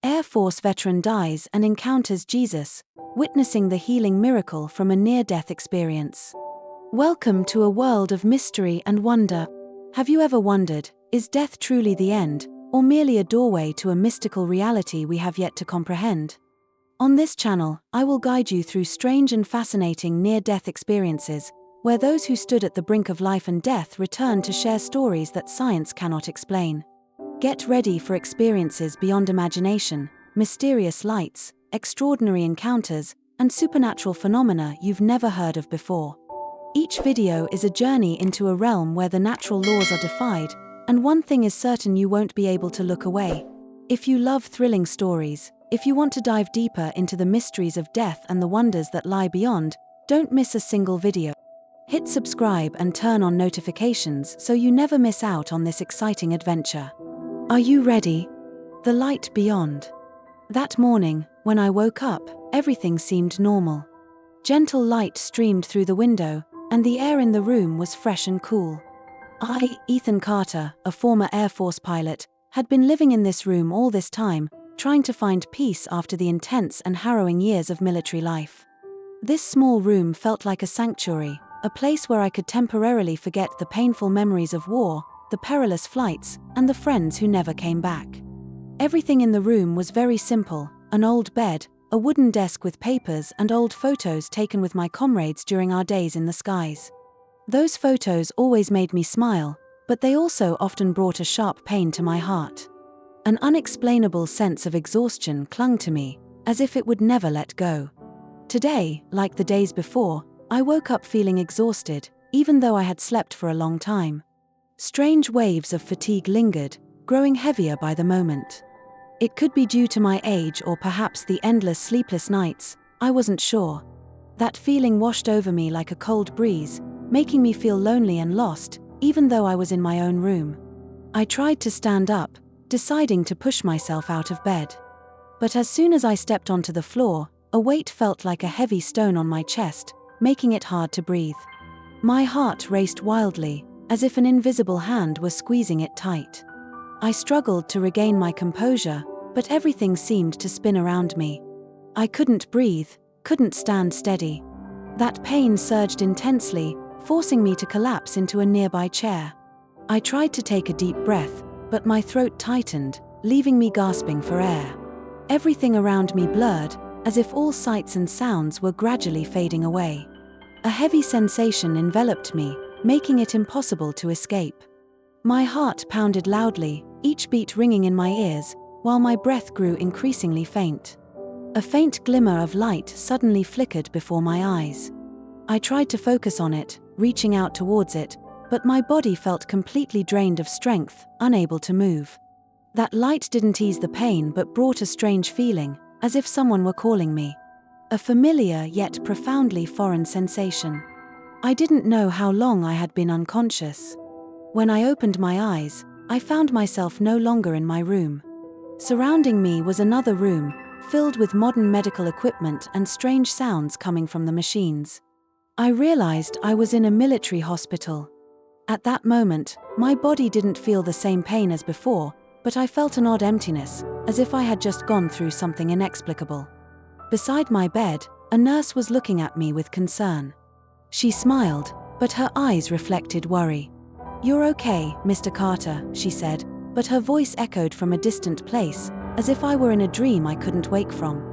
Air Force veteran dies and encounters Jesus, witnessing the healing miracle from a near-death experience. Welcome to a world of mystery and wonder. Have you ever wondered, is death truly the end, or merely a doorway to a mystical reality we have yet to comprehend? On this channel, I will guide you through strange and fascinating near-death experiences, where those who stood at the brink of life and death return to share stories that science cannot explain. Get ready for experiences beyond imagination, mysterious lights, extraordinary encounters, and supernatural phenomena you've never heard of before. Each video is a journey into a realm where the natural laws are defied, and one thing is certain: you won't be able to look away. If you love thrilling stories, if you want to dive deeper into the mysteries of death and the wonders that lie beyond, don't miss a single video. Hit subscribe and turn on notifications so you never miss out on this exciting adventure. Are you ready? The light beyond. That morning, when I woke up, everything seemed normal. Gentle light streamed through the window, and the air in the room was fresh and cool. I, Ethan Carter, a former Air Force pilot, had been living in this room all this time, trying to find peace after the intense and harrowing years of military life. This small room felt like a sanctuary, a place where I could temporarily forget the painful memories of war, the perilous flights, and the friends who never came back. Everything in the room was very simple: an old bed, a wooden desk with papers, and old photos taken with my comrades during our days in the skies. Those photos always made me smile, but they also often brought a sharp pain to my heart. An unexplainable sense of exhaustion clung to me, as if it would never let go. Today, like the days before, I woke up feeling exhausted, even though I had slept for a long time. Strange waves of fatigue lingered, growing heavier by the moment. It could be due to my age or perhaps the endless sleepless nights, I wasn't sure. That feeling washed over me like a cold breeze, making me feel lonely and lost, even though I was in my own room. I tried to stand up, deciding to push myself out of bed. But as soon as I stepped onto the floor, a weight felt like a heavy stone on my chest, making it hard to breathe. My heart raced wildly, as if an invisible hand were squeezing it tight. I struggled to regain my composure, but everything seemed to spin around me. I couldn't breathe, couldn't stand steady. That pain surged intensely, forcing me to collapse into a nearby chair. I tried to take a deep breath, but my throat tightened, leaving me gasping for air. Everything around me blurred, as if all sights and sounds were gradually fading away. A heavy sensation enveloped me, making it impossible to escape. My heart pounded loudly, each beat ringing in my ears, while my breath grew increasingly faint. A faint glimmer of light suddenly flickered before my eyes. I tried to focus on it, reaching out towards it, but my body felt completely drained of strength, unable to move. That light didn't ease the pain but brought a strange feeling, as if someone were calling me. A familiar yet profoundly foreign sensation. I didn't know how long I had been unconscious. When I opened my eyes, I found myself no longer in my room. Surrounding me was another room, filled with modern medical equipment and strange sounds coming from the machines. I realized I was in a military hospital. At that moment, my body didn't feel the same pain as before, but I felt an odd emptiness, as if I had just gone through something inexplicable. Beside my bed, a nurse was looking at me with concern. She smiled, but her eyes reflected worry. "You're okay, Mr. Carter," she said, but her voice echoed from a distant place, as if I were in a dream I couldn't wake from.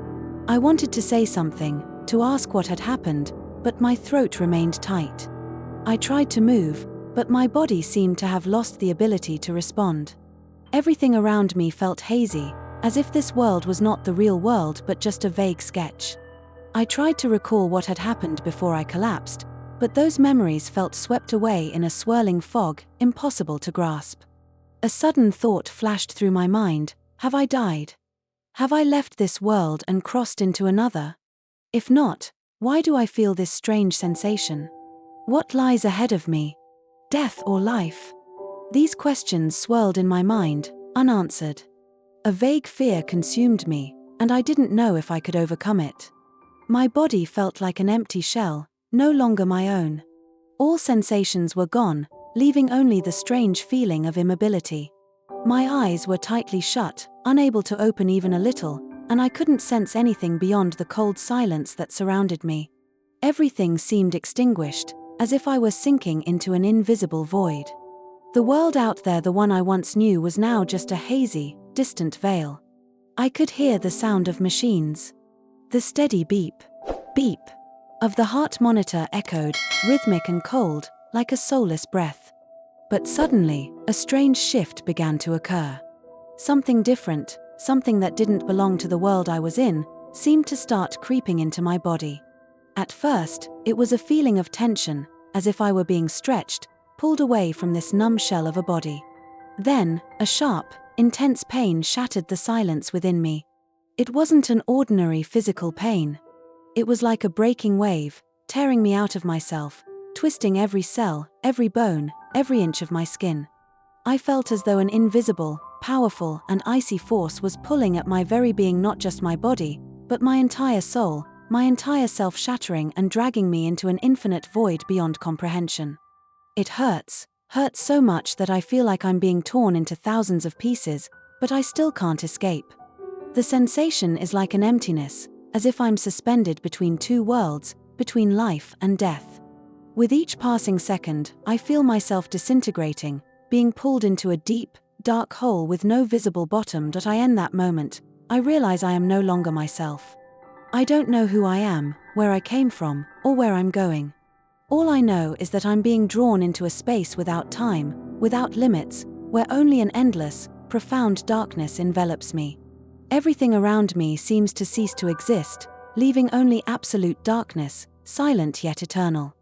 I wanted to say something, to ask what had happened, but my throat remained tight. I tried to move, but my body seemed to have lost the ability to respond. Everything around me felt hazy, as if this world was not the real world but just a vague sketch. I tried to recall what had happened before I collapsed, but those memories felt swept away in a swirling fog, impossible to grasp. A sudden thought flashed through my mind: have I died? Have I left this world and crossed into another? If not, why do I feel this strange sensation? What lies ahead of me? Death or life? These questions swirled in my mind, unanswered. A vague fear consumed me, and I didn't know if I could overcome it. My body felt like an empty shell, no longer my own. All sensations were gone, leaving only the strange feeling of immobility. My eyes were tightly shut, unable to open even a little, and I couldn't sense anything beyond the cold silence that surrounded me. Everything seemed extinguished, as if I were sinking into an invisible void. The world out there, the one I once knew, was now just a hazy, distant veil. I could hear the sound of machines. The steady beep, beep, of the heart monitor echoed, rhythmic and cold, like a soulless breath. But suddenly, a strange shift began to occur. Something different, something that didn't belong to the world I was in, seemed to start creeping into my body. At first, it was a feeling of tension, as if I were being stretched, pulled away from this numb shell of a body. Then, a sharp, intense pain shattered the silence within me. It wasn't an ordinary physical pain. It was like a breaking wave, tearing me out of myself, twisting every cell, every bone, every inch of my skin. I felt as though an invisible, powerful, and icy force was pulling at my very being, not just my body, but my entire soul, my entire self, shattering and dragging me into an infinite void beyond comprehension. It hurts so much that I feel like I'm being torn into thousands of pieces, but I still can't escape. The sensation is like an emptiness, as if I'm suspended between two worlds, between life and death. With each passing second, I feel myself disintegrating, being pulled into a deep, dark hole with no visible bottom. In that moment, I realize I am no longer myself. I don't know who I am, where I came from, or where I'm going. All I know is that I'm being drawn into a space without time, without limits, where only an endless, profound darkness envelops me. Everything around me seems to cease to exist, leaving only absolute darkness, silent yet eternal.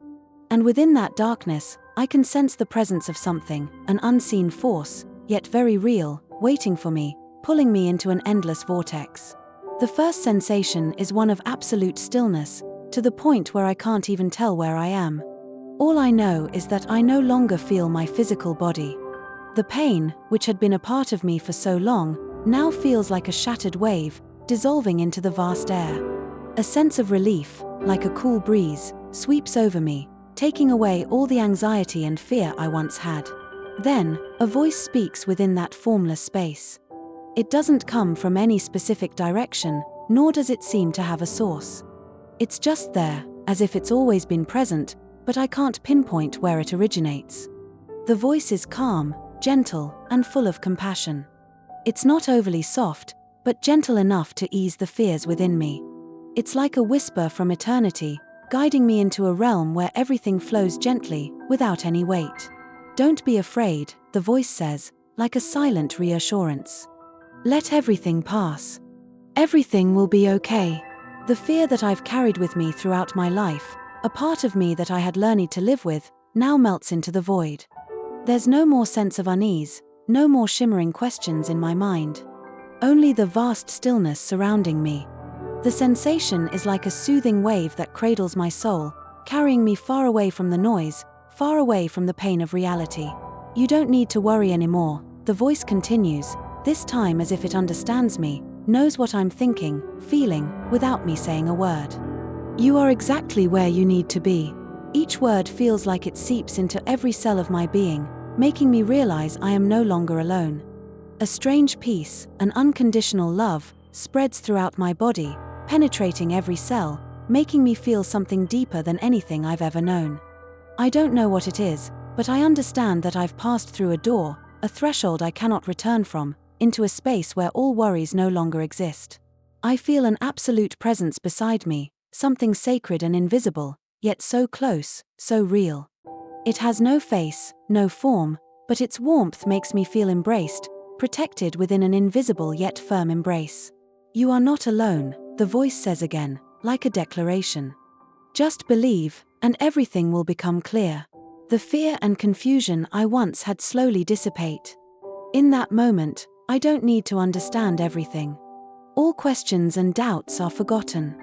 And within that darkness, I can sense the presence of something, an unseen force, yet very real, waiting for me, pulling me into an endless vortex. The first sensation is one of absolute stillness, to the point where I can't even tell where I am. All I know is that I no longer feel my physical body. The pain, which had been a part of me for so long, now feels like a shattered wave, dissolving into the vast air. A sense of relief, like a cool breeze, sweeps over me, taking away all the anxiety and fear I once had. Then, a voice speaks within that formless space. It doesn't come from any specific direction, nor does it seem to have a source. It's just there, as if it's always been present, but I can't pinpoint where it originates. The voice is calm, gentle, and full of compassion. It's not overly soft, but gentle enough to ease the fears within me. It's like a whisper from eternity, guiding me into a realm where everything flows gently, without any weight. Don't be afraid, the voice says, like a silent reassurance. Let everything pass. Everything will be okay. The fear that I've carried with me throughout my life, a part of me that I had learned to live with, now melts into the void. There's no more sense of unease, no more shimmering questions in my mind. Only the vast stillness surrounding me. The sensation is like a soothing wave that cradles my soul, carrying me far away from the noise, far away from the pain of reality. You don't need to worry anymore, the voice continues, this time as if it understands me, knows what I'm thinking, feeling, without me saying a word. You are exactly where you need to be. Each word feels like it seeps into every cell of my being, making me realize I am no longer alone. A strange peace, an unconditional love, spreads throughout my body, penetrating every cell, making me feel something deeper than anything I've ever known. I don't know what it is, but I understand that I've passed through a door, a threshold I cannot return from, into a space where all worries no longer exist. I feel an absolute presence beside me, something sacred and invisible, yet so close, so real. It has no face, no form, but its warmth makes me feel embraced, protected within an invisible yet firm embrace. You are not alone, the voice says again, like a declaration. Just believe, and everything will become clear. The fear and confusion I once had slowly dissipate. In that moment, I don't need to understand everything. All questions and doubts are forgotten.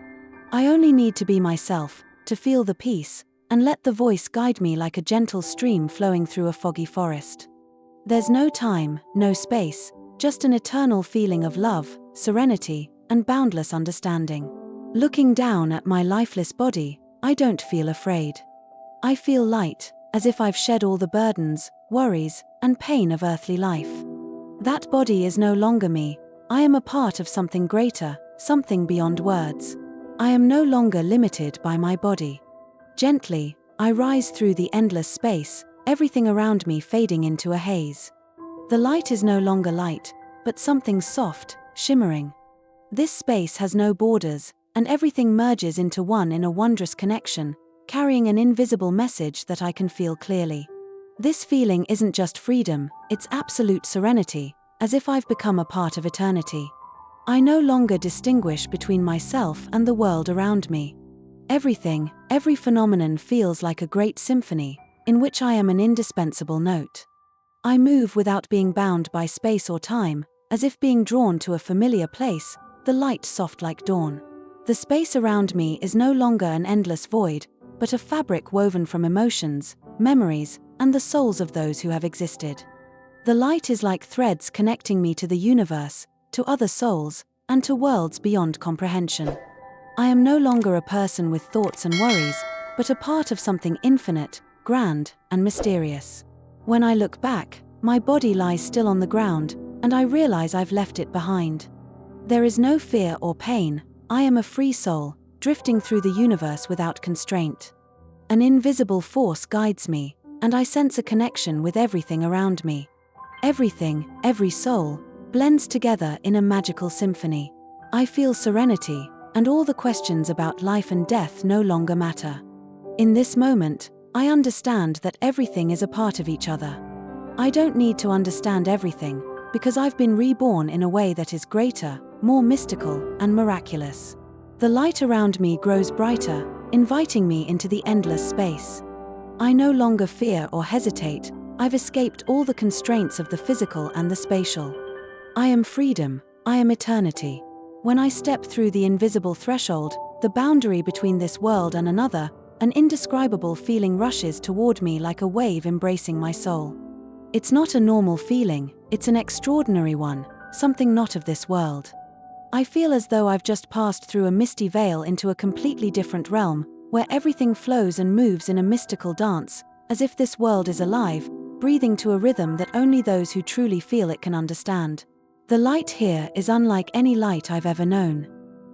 I only need to be myself, to feel the peace, and let the voice guide me like a gentle stream flowing through a foggy forest. There's no time, no space, just an eternal feeling of love, serenity, and boundless understanding. Looking down at my lifeless body, I don't feel afraid. I feel light, as if I've shed all the burdens, worries, and pain of earthly life. That body is no longer me. I am a part of something greater, something beyond words. I am no longer limited by my body. Gently, I rise through the endless space, everything around me fading into a haze. The light is no longer light, but something soft, shimmering. This space has no borders, and everything merges into one in a wondrous connection, carrying an invisible message that I can feel clearly. This feeling isn't just freedom, it's absolute serenity, as if I've become a part of eternity. I no longer distinguish between myself and the world around me. Everything, every phenomenon feels like a great symphony, in which I am an indispensable note. I move without being bound by space or time, as if being drawn to a familiar place, the light soft like dawn. The space around me is no longer an endless void, but a fabric woven from emotions, memories, and the souls of those who have existed. The light is like threads connecting me to the universe, to other souls, and to worlds beyond comprehension. I am no longer a person with thoughts and worries, but a part of something infinite, grand, and mysterious. When I look back, my body lies still on the ground, and I realize I've left it behind. There is no fear or pain. I am a free soul, drifting through the universe without constraint. An invisible force guides me, and I sense a connection with everything around me. Everything, every soul, blends together in a magical symphony. I feel serenity, and all the questions about life and death no longer matter. In this moment, I understand that everything is a part of each other. I don't need to understand everything, because I've been reborn in a way that is greater, more mystical, and miraculous. The light around me grows brighter, inviting me into the endless space. I no longer fear or hesitate. I've escaped all the constraints of the physical and the spatial. I am freedom, I am eternity. When I step through the invisible threshold, the boundary between this world and another, an indescribable feeling rushes toward me like a wave embracing my soul. It's not a normal feeling, it's an extraordinary one, something not of this world. I feel as though I've just passed through a misty veil into a completely different realm, where everything flows and moves in a mystical dance, as if this world is alive, breathing to a rhythm that only those who truly feel it can understand. The light here is unlike any light I've ever known.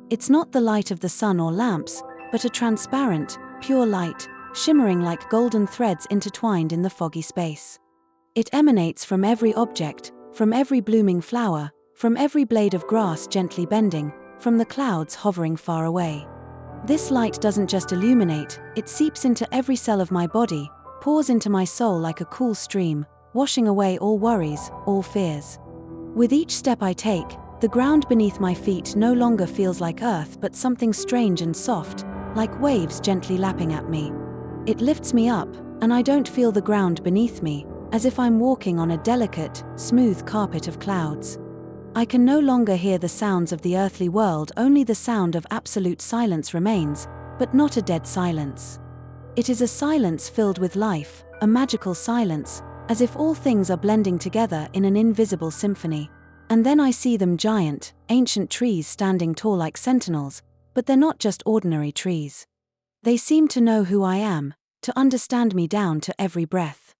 It's not the light of the sun or lamps, but a transparent, pure light, shimmering like golden threads intertwined in the foggy space. It emanates from every object, from every blooming flower, from every blade of grass gently bending, from the clouds hovering far away. This light doesn't just illuminate, it seeps into every cell of my body, pours into my soul like a cool stream, washing away all worries, all fears. With each step I take, the ground beneath my feet no longer feels like earth but something strange and soft, like waves gently lapping at me. It lifts me up, and I don't feel the ground beneath me, as if I'm walking on a delicate, smooth carpet of clouds. I can no longer hear the sounds of the earthly world, only the sound of absolute silence remains, but not a dead silence. It is a silence filled with life, a magical silence, as if all things are blending together in an invisible symphony. And then I see them giant, ancient trees standing tall like sentinels, but they're not just ordinary trees. They seem to know who I am, to understand me down to every breath.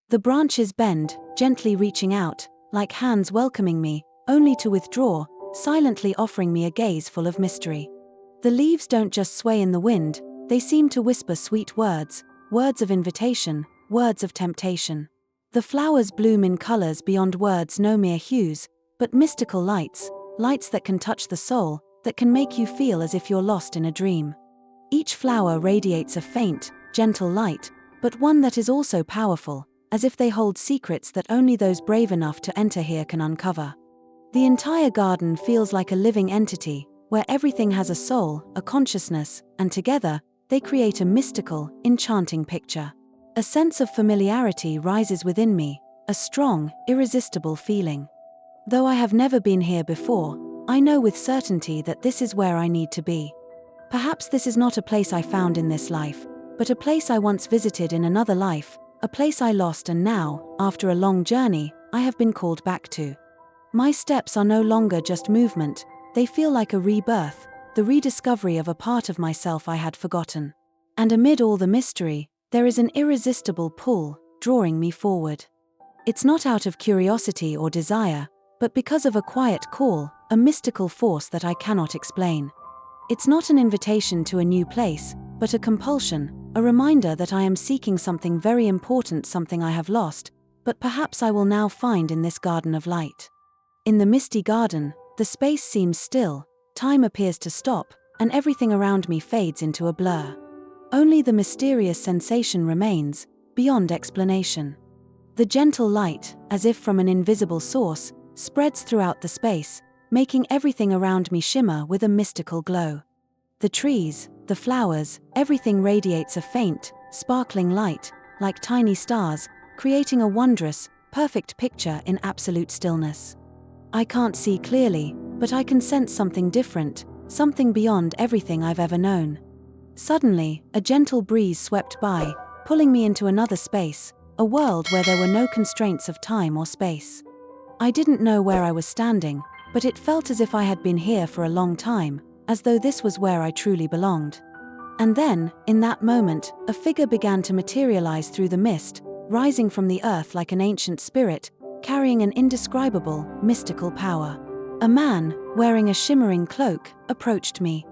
The branches bend, gently reaching out, like hands welcoming me, only to withdraw, silently offering me a gaze full of mystery. The leaves don't just sway in the wind, they seem to whisper sweet words, words of invitation, words of temptation. The flowers bloom in colors beyond words, no mere hues, but mystical lights, lights that can touch the soul, that can make you feel as if you're lost in a dream. Each flower radiates a faint, gentle light, but one that is also powerful, as if they hold secrets that only those brave enough to enter here can uncover. The entire garden feels like a living entity, where everything has a soul, a consciousness, and together, they create a mystical, enchanting picture. A sense of familiarity rises within me, a strong, irresistible feeling. Though I have never been here before, I know with certainty that this is where I need to be. Perhaps this is not a place I found in this life, but a place I once visited in another life, a place I lost and now, after a long journey, I have been called back to. My steps are no longer just movement, they feel like a rebirth, the rediscovery of a part of myself I had forgotten. And amid all the mystery, there is an irresistible pull, drawing me forward. It's not out of curiosity or desire, but because of a quiet call, a mystical force that I cannot explain. It's not an invitation to a new place, but a compulsion, a reminder that I am seeking something very important, something I have lost, but perhaps I will now find in this garden of light. In the misty garden, the space seems still, time appears to stop, and everything around me fades into a blur. Only the mysterious sensation remains, beyond explanation. The gentle light, as if from an invisible source, spreads throughout the space, making everything around me shimmer with a mystical glow. The trees, the flowers, everything radiates a faint, sparkling light, like tiny stars, creating a wondrous, perfect picture in absolute stillness. I can't see clearly, but I can sense something different, something beyond everything I've ever known. Suddenly, a gentle breeze swept by, pulling me into another space, a world where there were no constraints of time or space. I didn't know where I was standing, but it felt as if I had been here for a long time, as though this was where I truly belonged. And then, in that moment, a figure began to materialize through the mist, rising from the earth like an ancient spirit, carrying an indescribable, mystical power. A man, wearing a shimmering cloak, approached me.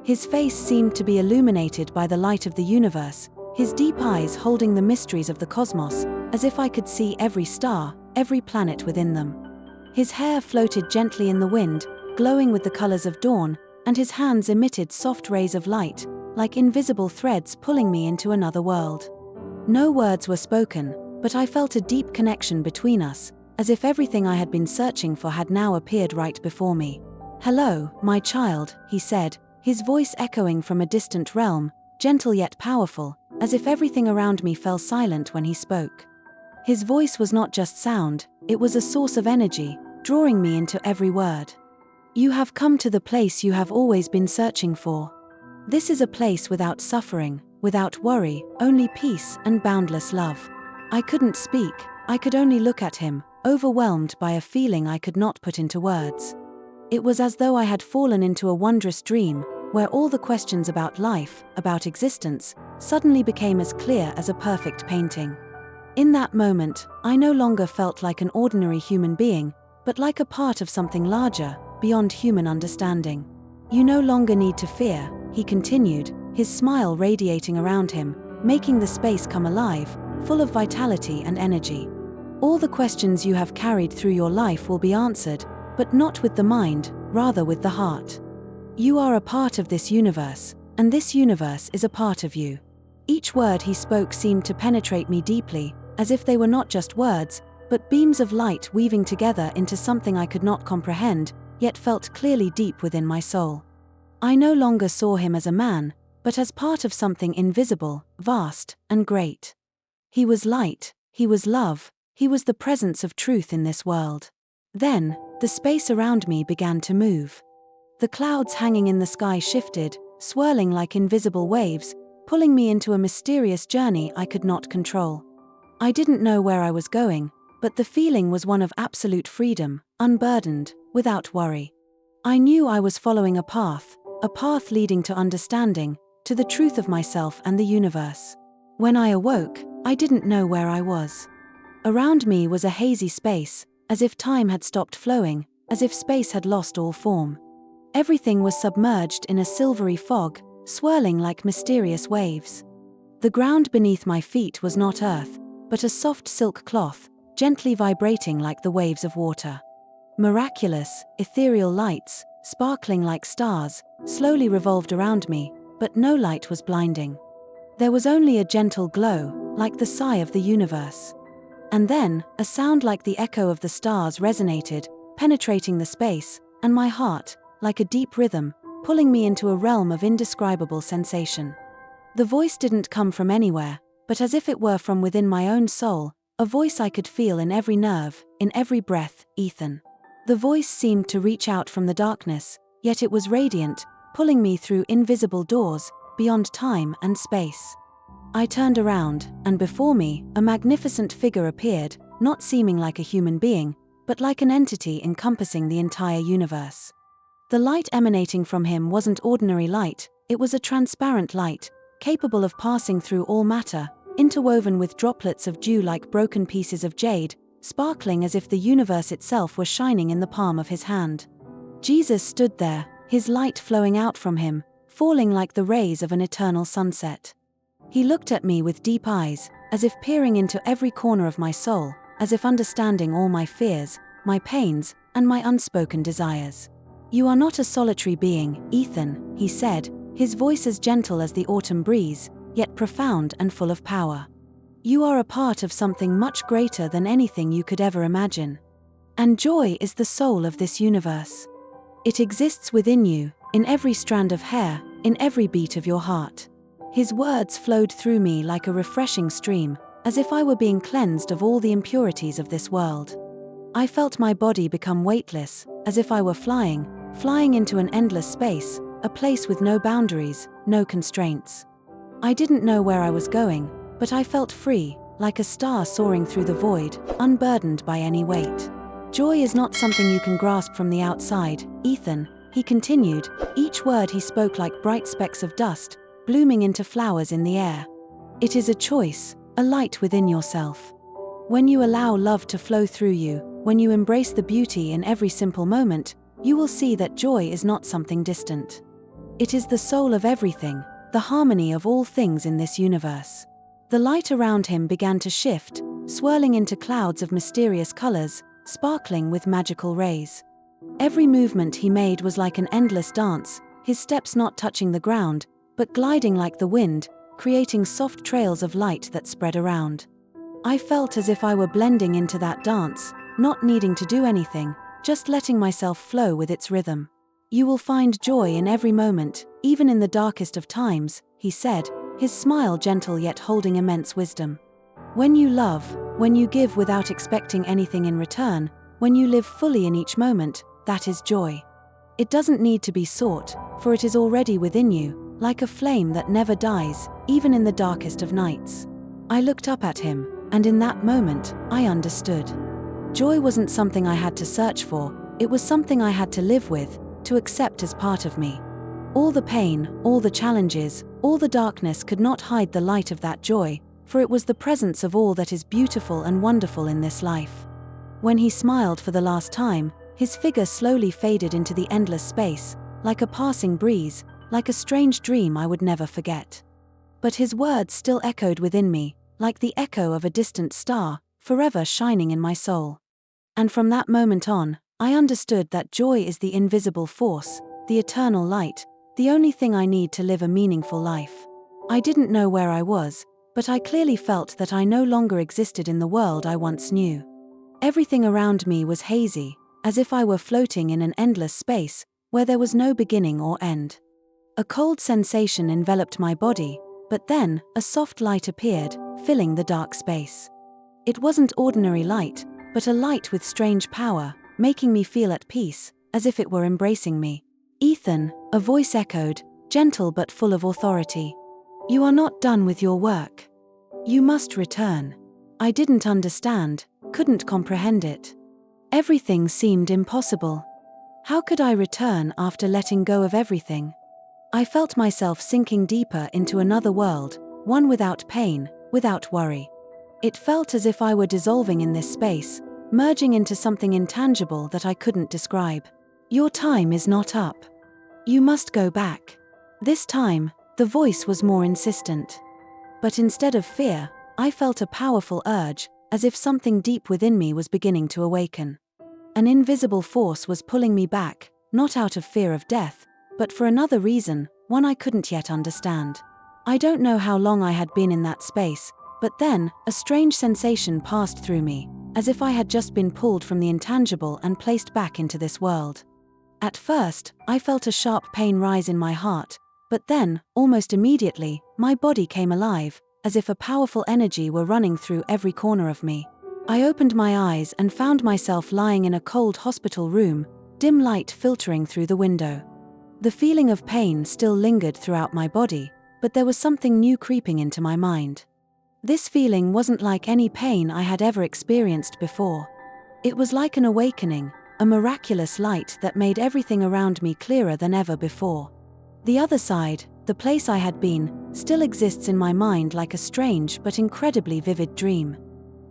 His face seemed to be illuminated by the light of the universe, his deep eyes holding the mysteries of the cosmos, as if I could see every star, every planet within them. His hair floated gently in the wind, glowing with the colors of dawn, and his hands emitted soft rays of light, like invisible threads pulling me into another world. No words were spoken, but I felt a deep connection between us, as if everything I had been searching for had now appeared right before me. "Hello, my child," he said, his voice echoing from a distant realm, gentle yet powerful, as if everything around me fell silent when he spoke. His voice was not just sound, it was a source of energy, drawing me into every word. "You have come to the place you have always been searching for. This is a place without suffering, without worry, only peace and boundless love." I couldn't speak, I could only look at him, overwhelmed by a feeling I could not put into words. It was as though I had fallen into a wondrous dream, where all the questions about life, about existence, suddenly became as clear as a perfect painting. In that moment, I no longer felt like an ordinary human being, but like a part of something larger, beyond human understanding. "You no longer need to fear," he continued, his smile radiating around him, making the space come alive, full of vitality and energy. "All the questions you have carried through your life will be answered, but not with the mind, rather with the heart. You are a part of this universe, and this universe is a part of you." Each word he spoke seemed to penetrate me deeply, as if they were not just words, but beams of light weaving together into something I could not comprehend, yet felt clearly deep within my soul. I no longer saw him as a man, but as part of something invisible, vast, and great. He was light, he was love, he was the presence of truth in this world. Then, the space around me began to move. The clouds hanging in the sky shifted, swirling like invisible waves, pulling me into a mysterious journey I could not control. I didn't know where I was going, but the feeling was one of absolute freedom, unburdened, without worry. I knew I was following a path leading to understanding, to the truth of myself and the universe. When I awoke, I didn't know where I was. Around me was a hazy space, as if time had stopped flowing, as if space had lost all form. Everything was submerged in a silvery fog, swirling like mysterious waves. The ground beneath my feet was not earth, but a soft silk cloth, gently vibrating like the waves of water. Miraculous, ethereal lights, sparkling like stars, slowly revolved around me, but no light was blinding. There was only a gentle glow, like the sigh of the universe. And then, a sound like the echo of the stars resonated, penetrating the space, and my heart, like a deep rhythm, pulling me into a realm of indescribable sensation. The voice didn't come from anywhere, but as if it were from within my own soul, a voice I could feel in every nerve, in every breath, Ethan. The voice seemed to reach out from the darkness, yet it was radiant, pulling me through invisible doors, beyond time and space. I turned around, and before me, a magnificent figure appeared, not seeming like a human being, but like an entity encompassing the entire universe. The light emanating from him wasn't ordinary light, it was a transparent light, capable of passing through all matter, interwoven with droplets of dew like broken pieces of jade, sparkling as if the universe itself were shining in the palm of his hand. Jesus stood there, his light flowing out from him, falling like the rays of an eternal sunset. He looked at me with deep eyes, as if peering into every corner of my soul, as if understanding all my fears, my pains, and my unspoken desires. "You are not a solitary being, Ethan," he said, his voice as gentle as the autumn breeze, yet profound and full of power. "You are a part of something much greater than anything you could ever imagine. And joy is the soul of this universe. It exists within you, in every strand of hair, in every beat of your heart." His words flowed through me like a refreshing stream, as if I were being cleansed of all the impurities of this world. I felt my body become weightless, as if I were flying into an endless space, a place with no boundaries, no constraints. I didn't know where I was going, but I felt free, like a star soaring through the void, unburdened by any weight. "Joy is not something you can grasp from the outside, Ethan," he continued, each word he spoke like bright specks of dust, blooming into flowers in the air. "It is a choice, a light within yourself. When you allow love to flow through you, when you embrace the beauty in every simple moment, you will see that joy is not something distant. It is the soul of everything, the harmony of all things in this universe." The light around him began to shift, swirling into clouds of mysterious colors, sparkling with magical rays. Every movement he made was like an endless dance, his steps not touching the ground, but gliding like the wind, creating soft trails of light that spread around. I felt as if I were blending into that dance, not needing to do anything, just letting myself flow with its rhythm. "You will find joy in every moment, even in the darkest of times," he said, his smile gentle yet holding immense wisdom. "When you love, when you give without expecting anything in return, when you live fully in each moment, that is joy. It doesn't need to be sought, for it is already within you, like a flame that never dies, even in the darkest of nights." I looked up at him, and in that moment, I understood. Joy wasn't something I had to search for, it was something I had to live with, to accept as part of me. All the pain, all the challenges, all the darkness could not hide the light of that joy, for it was the presence of all that is beautiful and wonderful in this life. When he smiled for the last time, his figure slowly faded into the endless space, like a passing breeze, like a strange dream I would never forget. But his words still echoed within me, like the echo of a distant star, forever shining in my soul. And from that moment on, I understood that joy is the invisible force, the eternal light, the only thing I need to live a meaningful life. I didn't know where I was, but I clearly felt that I no longer existed in the world I once knew. Everything around me was hazy, as if I were floating in an endless space, where there was no beginning or end. A cold sensation enveloped my body, but then, a soft light appeared, filling the dark space. It wasn't ordinary light, but a light with strange power, making me feel at peace, as if it were embracing me. "Ethan," a voice echoed, gentle but full of authority. "You are not done with your work. You must return." I didn't understand, couldn't comprehend it. Everything seemed impossible. How could I return after letting go of everything? I felt myself sinking deeper into another world, one without pain, without worry. It felt as if I were dissolving in this space, merging into something intangible that I couldn't describe. "Your time is not up. You must go back." This time, the voice was more insistent. But instead of fear, I felt a powerful urge, as if something deep within me was beginning to awaken. An invisible force was pulling me back, not out of fear of death, but for another reason, one I couldn't yet understand. I don't know how long I had been in that space, but then, a strange sensation passed through me, as if I had just been pulled from the intangible and placed back into this world. At first, I felt a sharp pain rise in my heart, but then, almost immediately, my body came alive, as if a powerful energy were running through every corner of me. I opened my eyes and found myself lying in a cold hospital room, dim light filtering through the window. The feeling of pain still lingered throughout my body, but there was something new creeping into my mind. This feeling wasn't like any pain I had ever experienced before. It was like an awakening, a miraculous light that made everything around me clearer than ever before. The other side, the place I had been, still exists in my mind like a strange but incredibly vivid dream.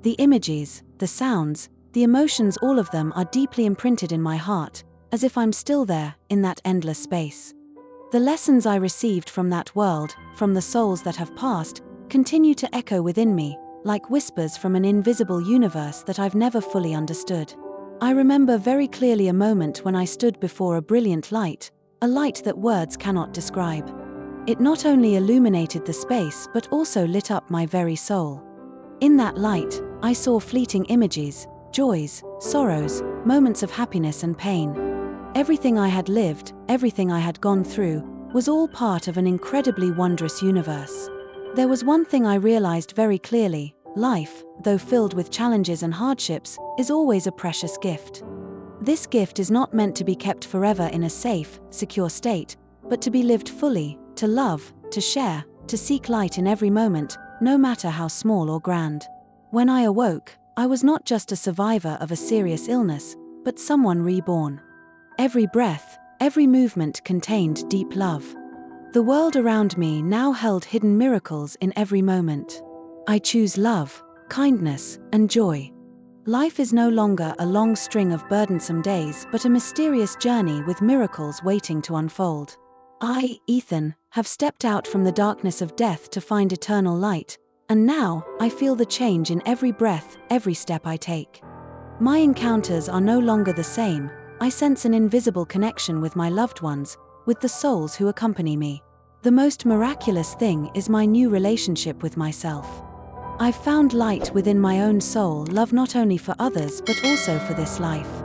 The images, the sounds, the emotions, all of them are deeply imprinted in my heart, as if I'm still there, in that endless space. The lessons I received from that world, from the souls that have passed, continue to echo within me, like whispers from an invisible universe that I've never fully understood. I remember very clearly a moment when I stood before a brilliant light, a light that words cannot describe. It not only illuminated the space but also lit up my very soul. In that light, I saw fleeting images, joys, sorrows, moments of happiness and pain. Everything I had lived, everything I had gone through, was all part of an incredibly wondrous universe. There was one thing I realized very clearly: life, though filled with challenges and hardships, is always a precious gift. This gift is not meant to be kept forever in a safe, secure state, but to be lived fully, to love, to share, to seek light in every moment, no matter how small or grand. When I awoke, I was not just a survivor of a serious illness, but someone reborn. Every breath, every movement contained deep love. The world around me now held hidden miracles in every moment. I choose love, kindness, and joy. Life is no longer a long string of burdensome days but a mysterious journey with miracles waiting to unfold. I, Ethan, have stepped out from the darkness of death to find eternal light, and now I feel the change in every breath, every step I take. My encounters are no longer the same. I sense an invisible connection with my loved ones, with the souls who accompany me. The most miraculous thing is my new relationship with myself. I've found light within my own soul, love not only for others but also for this life.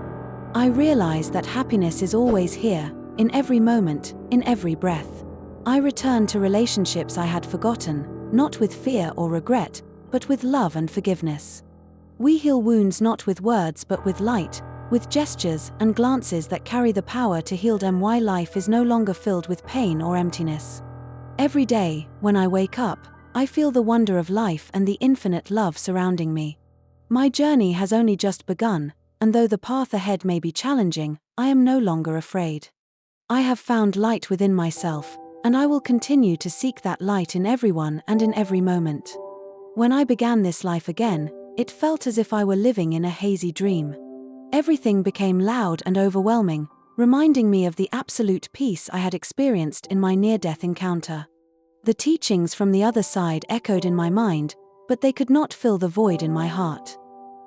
I realize that happiness is always here, in every moment, in every breath. I return to relationships I had forgotten, not with fear or regret, but with love and forgiveness. We heal wounds not with words but with light, with gestures and glances that carry the power to heal them. Why life is no longer filled with pain or emptiness. Every day, when I wake up, I feel the wonder of life and the infinite love surrounding me. My journey has only just begun, and though the path ahead may be challenging, I am no longer afraid. I have found light within myself, and I will continue to seek that light in everyone and in every moment. When I began this life again, it felt as if I were living in a hazy dream. Everything became loud and overwhelming, reminding me of the absolute peace I had experienced in my near-death encounter. The teachings from the other side echoed in my mind, but they could not fill the void in my heart.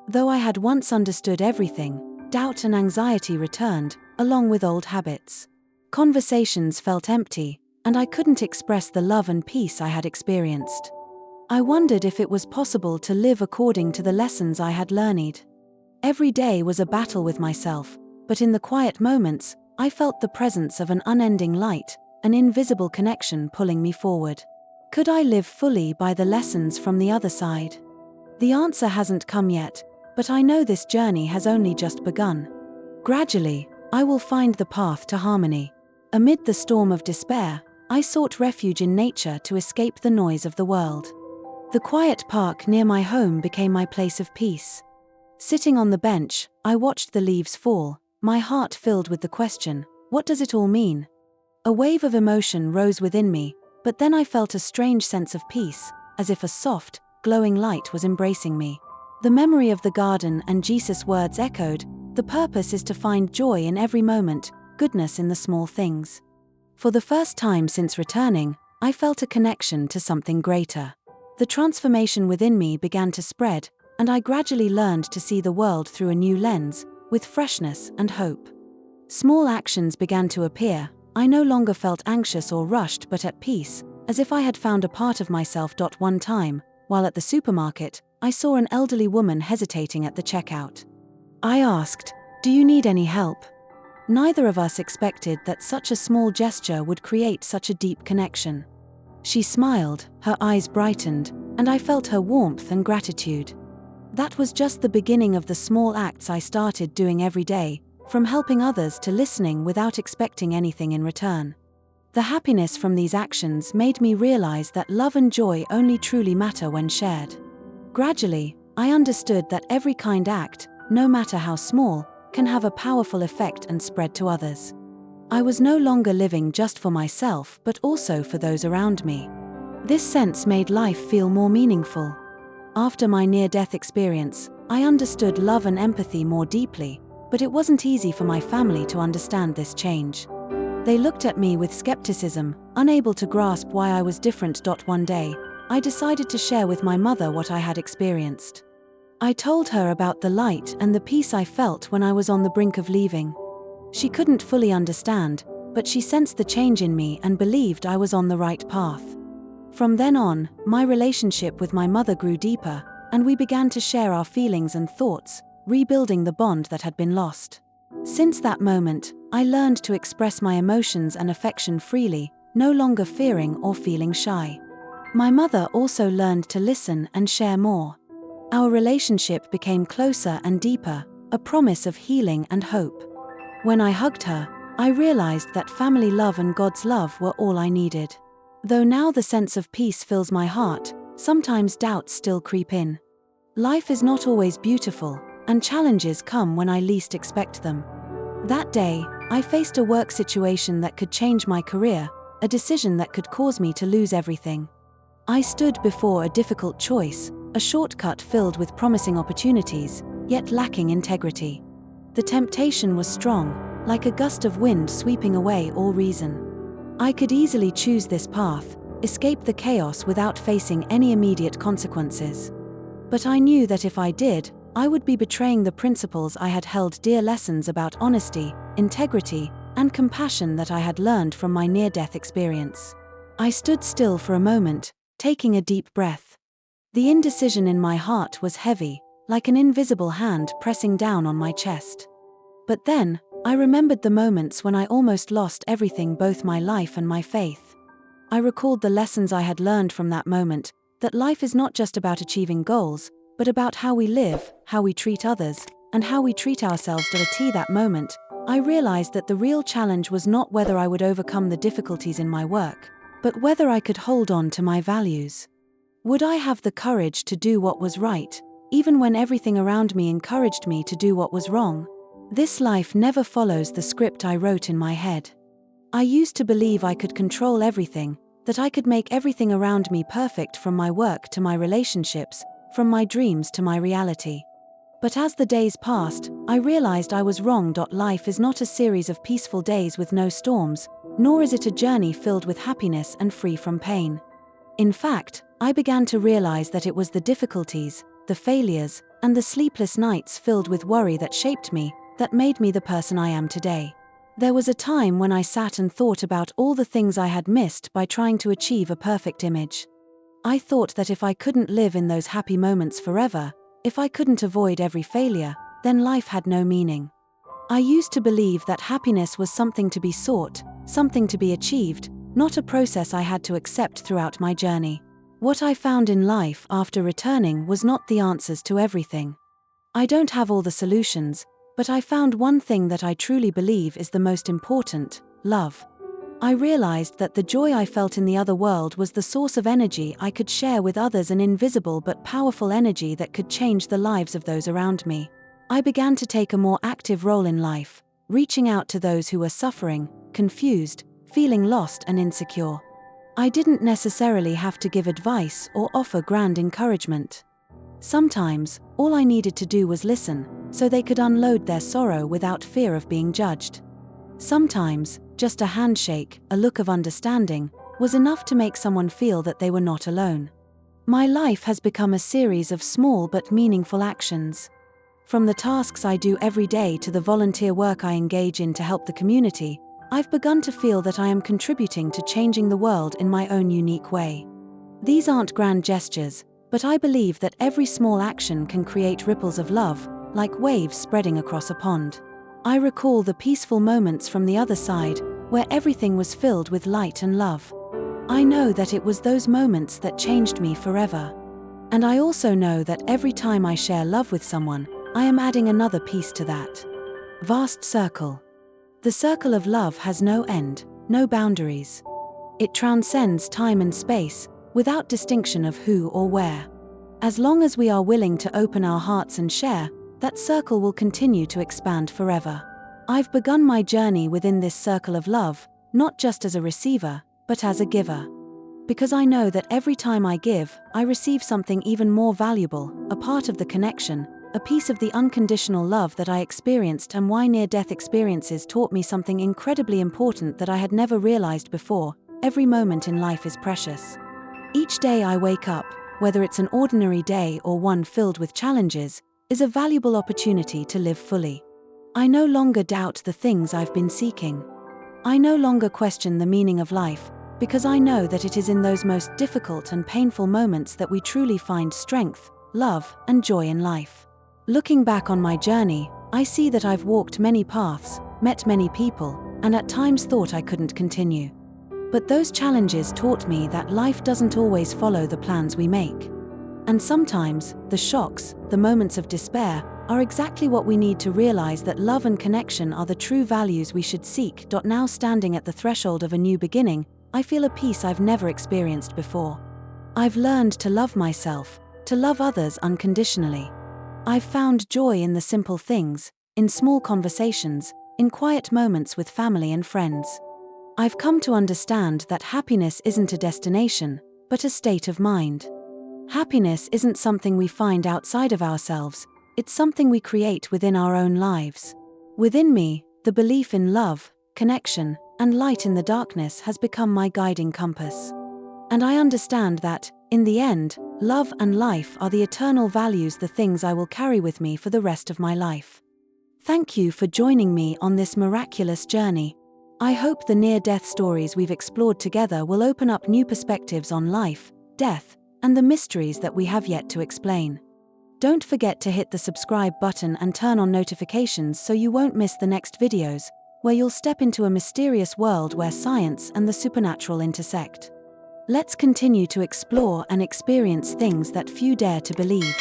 Though I had once understood everything, doubt and anxiety returned, along with old habits. Conversations felt empty, and I couldn't express the love and peace I had experienced. I wondered if it was possible to live according to the lessons I had learned. Every day was a battle with myself, but in the quiet moments, I felt the presence of an unending light, an invisible connection pulling me forward. Could I live fully by the lessons from the other side? The answer hasn't come yet, but I know this journey has only just begun. Gradually, I will find the path to harmony. Amid the storm of despair, I sought refuge in nature to escape the noise of the world. The quiet park near my home became my place of peace. Sitting on the bench, I watched the leaves fall, my heart filled with the question, what does it all mean? A wave of emotion rose within me, but then I felt a strange sense of peace, as if a soft, glowing light was embracing me. The memory of the garden and Jesus' words echoed, the purpose is to find joy in every moment, goodness in the small things. For the first time since returning, I felt a connection to something greater. The transformation within me began to spread, and I gradually learned to see the world through a new lens, with freshness and hope. Small actions began to appear. I no longer felt anxious or rushed but at peace, as if I had found a part of myself. One time, while at the supermarket, I saw an elderly woman hesitating at the checkout. I asked, "Do you need any help?" Neither of us expected that such a small gesture would create such a deep connection. She smiled, her eyes brightened, and I felt her warmth and gratitude. That was just the beginning of the small acts I started doing every day, from helping others to listening without expecting anything in return. The happiness from these actions made me realize that love and joy only truly matter when shared. Gradually, I understood that every kind act, no matter how small, can have a powerful effect and spread to others. I was no longer living just for myself but also for those around me. This sense made life feel more meaningful. After my near-death experience, I understood love and empathy more deeply, but it wasn't easy for my family to understand this change. They looked at me with skepticism, unable to grasp why I was different. One day, I decided to share with my mother what I had experienced. I told her about the light and the peace I felt when I was on the brink of leaving. She couldn't fully understand, but she sensed the change in me and believed I was on the right path. From then on, my relationship with my mother grew deeper, and we began to share our feelings and thoughts, rebuilding the bond that had been lost. Since that moment, I learned to express my emotions and affection freely, no longer fearing or feeling shy. My mother also learned to listen and share more. Our relationship became closer and deeper, a promise of healing and hope. When I hugged her, I realized that family love and God's love were all I needed. Though now the sense of peace fills my heart, sometimes doubts still creep in. Life is not always beautiful, and challenges come when I least expect them. That day, I faced a work situation that could change my career, a decision that could cause me to lose everything. I stood before a difficult choice, a shortcut filled with promising opportunities, yet lacking integrity. The temptation was strong, like a gust of wind sweeping away all reason. I could easily choose this path, escape the chaos without facing any immediate consequences. But I knew that if I did, I would be betraying the principles I had held dear, lessons about honesty, integrity, and compassion that I had learned from my near-death experience. I stood still for a moment, taking a deep breath. The indecision in my heart was heavy, like an invisible hand pressing down on my chest. But then, I remembered the moments when I almost lost everything, both my life and my faith. I recalled the lessons I had learned from that moment, that life is not just about achieving goals, but about how we live, how we treat others, and how we treat ourselves. That moment, I realized that the real challenge was not whether I would overcome the difficulties in my work, but whether I could hold on to my values. Would I have the courage to do what was right, even when everything around me encouraged me to do what was wrong? This life never follows the script I wrote in my head. I used to believe I could control everything, that I could make everything around me perfect, from my work to my relationships, from my dreams to my reality. But as the days passed, I realized I was wrong. Life is not a series of peaceful days with no storms, nor is it a journey filled with happiness and free from pain. In fact, I began to realize that it was the difficulties, the failures, and the sleepless nights filled with worry that shaped me, that made me the person I am today. There was a time when I sat and thought about all the things I had missed by trying to achieve a perfect image. I thought that if I couldn't live in those happy moments forever, if I couldn't avoid every failure, then life had no meaning. I used to believe that happiness was something to be sought, something to be achieved, not a process I had to accept throughout my journey. What I found in life after returning was not the answers to everything. I don't have all the solutions, but I found one thing that I truly believe is the most important: love. I realized that the joy I felt in the other world was the source of energy I could share with others, an invisible but powerful energy that could change the lives of those around me. I began to take a more active role in life, reaching out to those who were suffering, confused, feeling lost and insecure. I didn't necessarily have to give advice or offer grand encouragement. Sometimes, all I needed to do was listen, so they could unload their sorrow without fear of being judged. Sometimes, just a handshake, a look of understanding, was enough to make someone feel that they were not alone. My life has become a series of small but meaningful actions. From the tasks I do every day to the volunteer work I engage in to help the community, I've begun to feel that I am contributing to changing the world in my own unique way. These aren't grand gestures, but I believe that every small action can create ripples of love, like waves spreading across a pond. I recall the peaceful moments from the other side, where everything was filled with light and love. I know that it was those moments that changed me forever. And I also know that every time I share love with someone, I am adding another piece to that vast circle. The circle of love has no end, no boundaries. It transcends time and space, without distinction of who or where. As long as we are willing to open our hearts and share, that circle will continue to expand forever. I've begun my journey within this circle of love, not just as a receiver, but as a giver. Because I know that every time I give, I receive something even more valuable, a part of the connection, a piece of the unconditional love that I experienced, and why near-death experiences taught me something incredibly important that I had never realized before: every moment in life is precious. Each day I wake up, whether it's an ordinary day or one filled with challenges, is a valuable opportunity to live fully. I no longer doubt the things I've been seeking. I no longer question the meaning of life, because I know that it is in those most difficult and painful moments that we truly find strength, love, and joy in life. Looking back on my journey, I see that I've walked many paths, met many people, and at times thought I couldn't continue. But those challenges taught me that life doesn't always follow the plans we make. And sometimes, the shocks, the moments of despair, are exactly what we need to realize that love and connection are the true values we should seek. Now, standing at the threshold of a new beginning, I feel a peace I've never experienced before. I've learned to love myself, to love others unconditionally. I've found joy in the simple things, in small conversations, in quiet moments with family and friends. I've come to understand that happiness isn't a destination, but a state of mind. Happiness isn't something we find outside of ourselves, it's something we create within our own lives. Within me, the belief in love, connection, and light in the darkness has become my guiding compass. And I understand that, in the end, love and life are the eternal values, the things I will carry with me for the rest of my life. Thank you for joining me on this miraculous journey. I hope the near-death stories we've explored together will open up new perspectives on life, death, and the mysteries that we have yet to explain. Don't forget to hit the subscribe button and turn on notifications so you won't miss the next videos, where you'll step into a mysterious world where science and the supernatural intersect. Let's continue to explore and experience things that few dare to believe.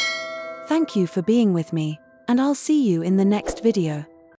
Thank you for being with me, and I'll see you in the next video.